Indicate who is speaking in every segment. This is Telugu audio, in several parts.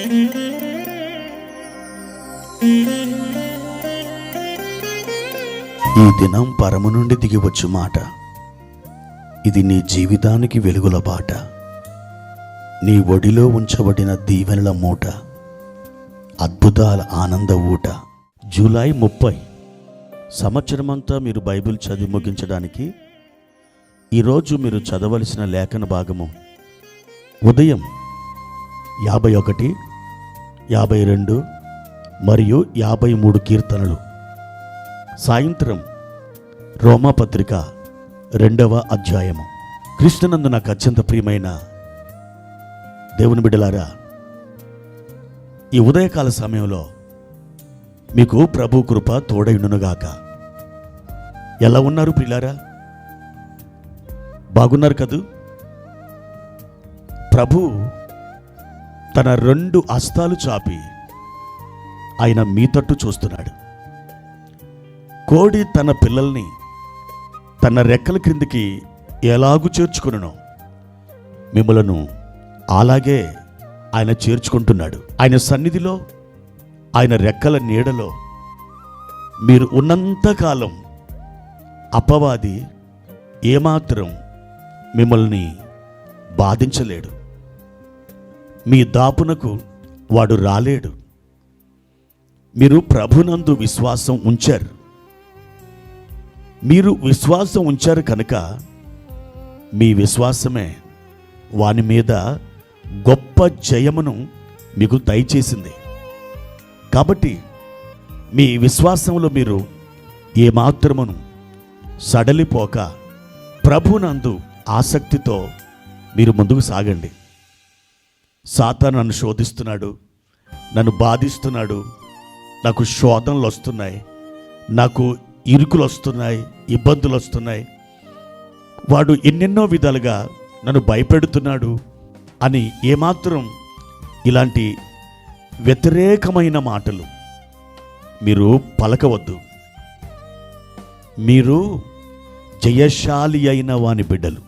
Speaker 1: ఈ దినం పరము నుండి దిగివచ్చు మాట. ఇది నీ జీవితానికి వెలుగుల బాట. నీ ఒడిలో ఉంచబడిన దీవెనల మూట, అద్భుతాల ఆనంద ఊట. జూలై 30 సంవత్సరమంతా మీరు బైబిల్ చదివి ముగించడానికి ఈరోజు మీరు చదవలసిన లేఖన భాగము ఉదయం 51, 52 మరియు 53 కీర్తనలు, సాయంత్రం రోమాపత్రిక 2వ అధ్యాయము. క్రీస్తునందు నాకు అత్యంత ప్రియమైన దేవుని బిడ్డలారా, ఈ ఉదయకాల సమయంలో మీకు ప్రభు కృప తోడైండునుగాక. ఎలా ఉన్నారు ప్రియులారా? బాగున్నారు కదూ? ప్రభు తన 2 హస్తాలు చాపి ఆయన మీ తట్టు చూస్తున్నాడు. కోడి తన పిల్లల్ని తన రెక్కల క్రిందికి ఎలాగూ చేర్చుకునో మిమ్మలను అలాగే ఆయన చేర్చుకుంటున్నాడు. ఆయన సన్నిధిలో, ఆయన రెక్కల నీడలో మీరు ఉన్నంతకాలం అపవాది ఏమాత్రం మిమ్మల్ని బాధించలేడు. మీ దాపునకు వాడు రాలేడు. మీరు ప్రభునందు విశ్వాసం ఉంచారు. మీరు విశ్వాసం ఉంచారు కనుక మీ విశ్వాసమే వాని మీద గొప్ప జయమును మీకు దయచేసింది. కాబట్టి మీ విశ్వాసంలో మీరు ఏమాత్రమును సడలిపోక ప్రభునందు ఆసక్తితో మీరు ముందుకు సాగండి. సాతాను నన్ను శోధిస్తున్నాడు, నన్ను బాధిస్తున్నాడు, నాకు శోధనలు వస్తున్నాయి, నాకు ఇరుకులు వస్తున్నాయి, ఇబ్బందులు వస్తున్నాయి, వాడు ఎన్నెన్నో విధాలుగా నన్ను భయపెడుతున్నాడు అని ఏమాత్రం ఇలాంటి వ్యతిరేకమైన మాటలు మీరు పలకవద్దు. మీరు జయశాలి అయిన వాని బిడ్డలు.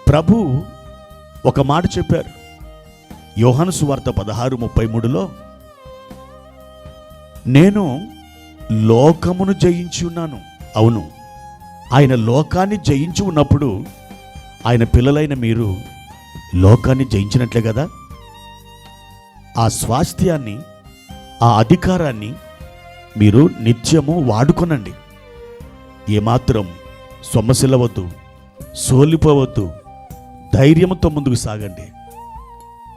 Speaker 1: ప్రభు ఒక మాట చెప్పారు. యోహాను సువార్త 16:33లో, నేను లోకమును జయించి ఉన్నాను. అవును, ఆయన లోకాన్ని జయించి ఉన్నప్పుడు ఆయన పిల్లలైన మీరు లోకాన్ని జయించినట్లే కదా. ఆ స్వాస్థ్యాన్ని, ఆ అధికారాన్ని మీరు నిత్యము వాడుకొనండి. ఏమాత్రం సొమ్మసిల్లవద్దు, సోలిపోవద్దు, ధైర్యంతో ముందుకు సాగండి.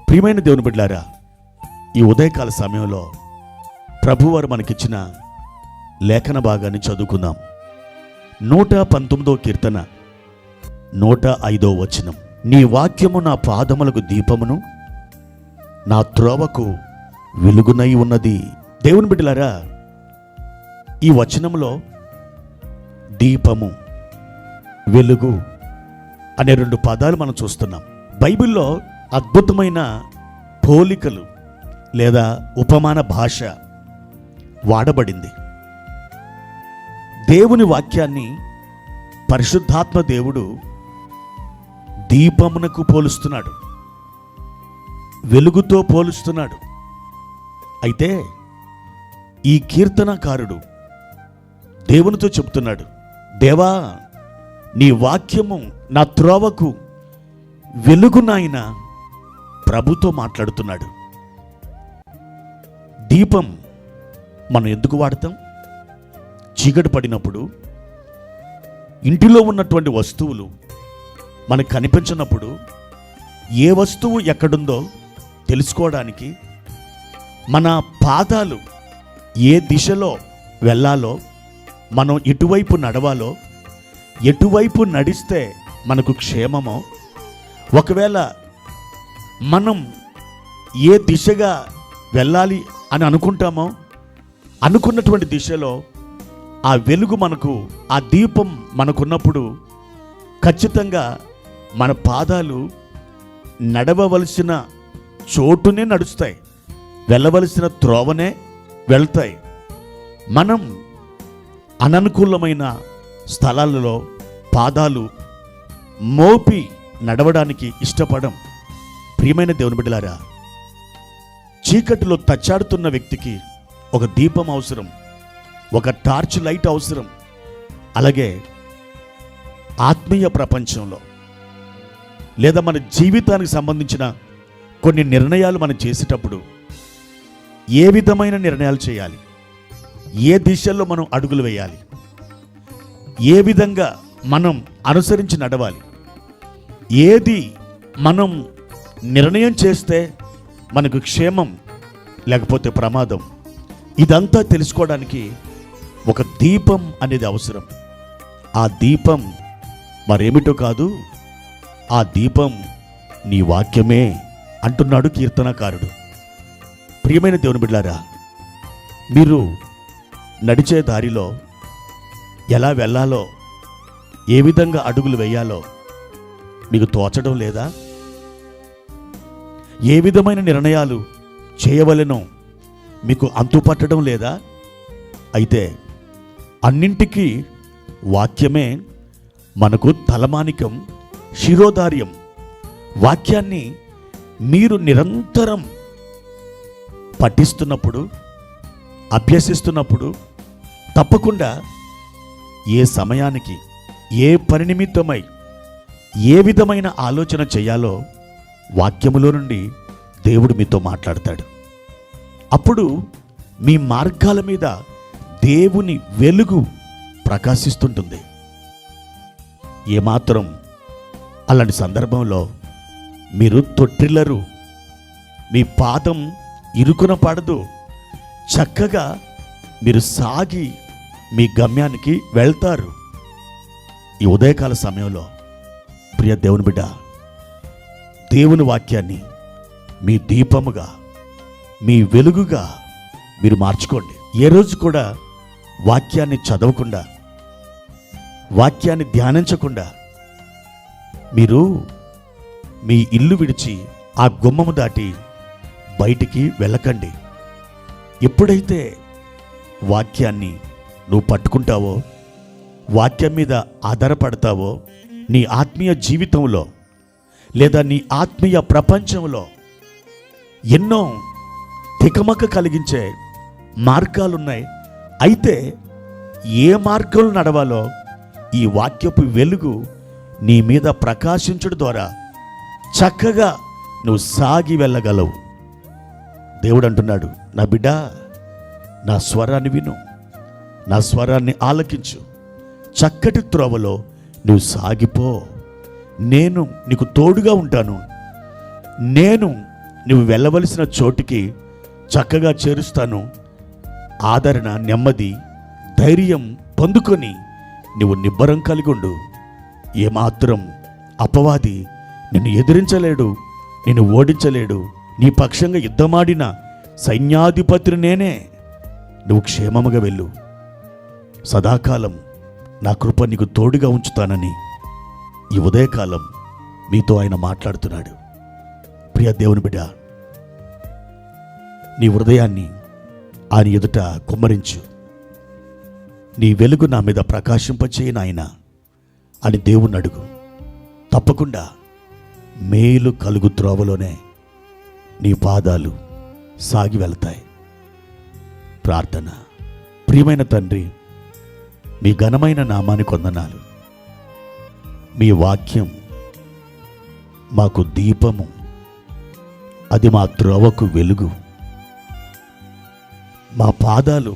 Speaker 1: ప్రియమైన దేవుని బిడ్డలారా, ఈ ఉదయకాల సమయంలో ప్రభువారు మనకిచ్చిన లేఖన భాగాన్ని చదువుకుందాం. 119వ కీర్తన 105వ వచనం. నీ వాక్యము నా పాదములకు దీపమును, నా త్రోవకు వెలుగునై ఉన్నది. దేవుని బిడ్డలారా, ఈ వచనంలో దీపము, వెలుగు అనే 2 పదాలు మనం చూస్తున్నాం. బైబిల్లో అద్భుతమైన పోలికలు లేదా ఉపమాన భాష వాడబడింది. దేవుని వాక్యాన్ని పరిశుద్ధాత్మ దేవుడు దీపమునకు పోలుస్తున్నాడు, వెలుగుతో పోలుస్తున్నాడు. అయితే ఈ కీర్తనకారుడు దేవునితో చెప్తున్నాడు, దేవా, నీ వాక్యము నా త్రోవకు వెలుగునాయన. ప్రభుతో మాట్లాడుతున్నాడు. దీపం మనం ఎందుకు వాడతాం? చీకటి పడినప్పుడు, ఇంటిలో ఉన్నటువంటి వస్తువులు మనకు కనిపించినప్పుడు, ఏ వస్తువు ఎక్కడుందో తెలుసుకోవడానికి, మన పాదాలు ఏ దిశలో వెళ్ళాలో, మనం ఎటువైపు నడవాలో, ఎటువైపు నడిస్తే మనకు క్షేమమో, ఒకవేళ మనం ఏ దిశగా వెళ్ళాలి అని అనుకుంటామో అనుకున్నటువంటి దిశలో ఆ వెలుగు మనకు, ఆ దీపం మనకున్నప్పుడు ఖచ్చితంగా మన పాదాలు నడవవలసిన చోటునే నడుస్తాయి, వెళ్ళవలసిన త్రోవనే వెళ్తాయి. మనం అననుకూలమైన స్థలాలలో పాదాలు మోపి నడవడానికి ఇష్టపడం. ప్రియమైన దేవుని బిడ్డలారా, చీకటిలో తచ్చాడుతున్న వ్యక్తికి ఒక దీపం అవసరం, ఒక టార్చ్ లైట్ అవసరం. అలాగే ఆత్మీయ ప్రపంచంలో లేదా మన జీవితానికి సంబంధించిన కొన్ని నిర్ణయాలు మనం చేసేటప్పుడు ఏ విధమైన నిర్ణయాలు చేయాలి, ఏ దిశల్లో మనం అడుగులు వేయాలి, ఏ విధంగా మనం అనుసరించి నడవాలి, ఏది మనం నిర్ణయం చేస్తే మనకు క్షేమం లేకపోతే ప్రమాదం, ఇదంతా తెలుసుకోవడానికి ఒక దీపం అనేది అవసరం. ఆ దీపం మరేమిటో కాదు, ఆ దీపం నీ వాక్యమే అంటున్నాడు కీర్తనకారుడు. ప్రియమైన దేవుని బిడ్డలారా, మీరు నడిచే దారిలో ఎలా వెళ్ళాలో, ఏ విధంగా అడుగులు వేయాలో మీకు తోచడం లేదా? ఏ విధమైన నిర్ణయాలు చేయవలెనో మీకు అంతుపట్టడం లేదా? అయితే అన్నింటికీ వాక్యమే మనకు తలమానికం, శిరోధార్యం. వాక్యాన్ని మీరు నిరంతరం పఠిస్తున్నప్పుడు, అభ్యసిస్తున్నప్పుడు తప్పకుండా ఏ సమయానికి, ఏ పని నిమిత్తమై ఏ విధమైన ఆలోచన చేయాలో వాక్యములో నుండి దేవుడు మీతో మాట్లాడతాడు. అప్పుడు మీ మార్గాల మీద దేవుని వెలుగు ప్రకాశిస్తుంటుంది. ఏమాత్రం అలాంటి సందర్భంలో మీరు తొట్టిల్లరు, మీ పాదం ఇరుకున పడదు, చక్కగా మీరు సాగి మీ గమ్యానికి వెళ్తారు. ఈ ఉదయకాల సమయంలో ప్రియ దేవుని బిడ్డ, దేవుని వాక్యాన్ని మీ దీపముగా, మీ వెలుగుగా మీరు మార్చుకోండి. ఏ రోజు కూడా వాక్యాన్ని చదవకుండా, వాక్యాన్ని ధ్యానించకుండా మీరు మీ ఇల్లు విడిచి ఆ గుమ్మము దాటి బయటికి వెళ్ళకండి. ఎప్పుడైతే వాక్యాన్ని నువ్వు పట్టుకుంటావో, వాక్యం మీద ఆధారపడతావో, నీ ఆత్మీయ జీవితంలో లేదా నీ ఆత్మీయ ప్రపంచంలో ఎన్నో తికమక కలిగించే మార్గాలున్నాయి. అయితే ఏ మార్గంలో నడవాలో ఈ వాక్యపు వెలుగు నీ మీద ప్రకాశించడం ద్వారా చక్కగా నువ్వు సాగి వెళ్ళగలవు. దేవుడు అంటున్నాడు, నా బిడ్డ, నా స్వరాన్ని విను, నా స్వరాన్ని ఆలకించు, చక్కటి త్రోవలో నువ్వు సాగిపో, నేను నీకు తోడుగా ఉంటాను, నేను నువ్వు వెళ్ళవలసిన చోటికి చక్కగా చేరుస్తాను. ఆదరణ, నెమ్మది, ధైర్యం పొందుకొని నువ్వు నిబ్బరం కలిగి ఉండు. ఏమాత్రం అపవాది నిన్ను ఎదిరించలేడు, నిన్ను ఓడించలేడు. నీ పక్షంగా యుద్ధమాడిన సైన్యాధిపతిని నేనే. నువ్వు క్షేమముగా వెళ్ళు, సదాకాలం నా కృప నీకు తోడుగా ఉంచుతానని ఈ ఉదయకాలం మీతో ఆయన మాట్లాడుతున్నాడు. ప్రియ దేవుని బిడ్డ, నీ హృదయాన్ని ఆయన ఎదుట కుమ్మరించు. నీ వెలుగు నా మీద ప్రకాశింపచేయి నాయనా అని దేవుణ్ణి అడుగు. తప్పకుండా మేలు కలుగు త్రోవలోనే నీ పాదాలు సాగి వెళ్తాయి. ప్రార్థన. ప్రియమైన తండ్రి, మీ ఘనమైన నామానికి వందనాలు. మీ వాక్యం మాకు దీపము, అది మా త్రోవకు వెలుగు. మా పాదాలు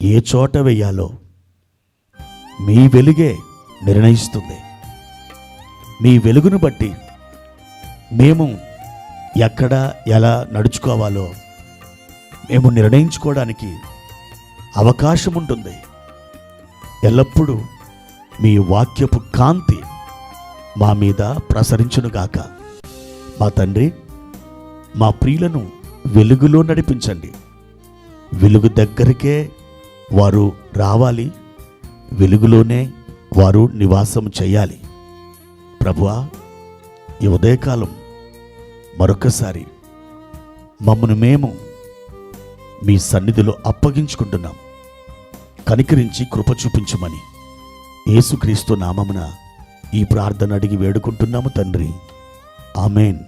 Speaker 1: ఏ చోట వేయాలో మీ వెలుగే నిర్ణయిస్తుంది. మీ వెలుగును బట్టి మేము ఎక్కడ ఎలా నడుచుకోవాలో మేము నిర్ణయించుకోవడానికి అవకాశం ఉంటుంది. ఎల్లప్పుడూ మీ వాక్యపు కాంతి మా మీద ప్రసరించునుగాక. మా తండ్రి, మా ప్రియులను వెలుగులో నడిపించండి. వెలుగు దగ్గరికే వారు రావాలి, వెలుగులోనే వారు నివాసం చేయాలి. ప్రభువా, ఈ ఉదయకాలం మరొకసారి మమ్మను మేము మీ సన్నిధిలో అప్పగించుకుంటున్నాం. కనికరించి కృప చూపించమని యేసుక్రీస్తు నామమున ఈ ప్రార్థన అడిగి వేడుకుంటున్నాము తండ్రి. ఆమేన్.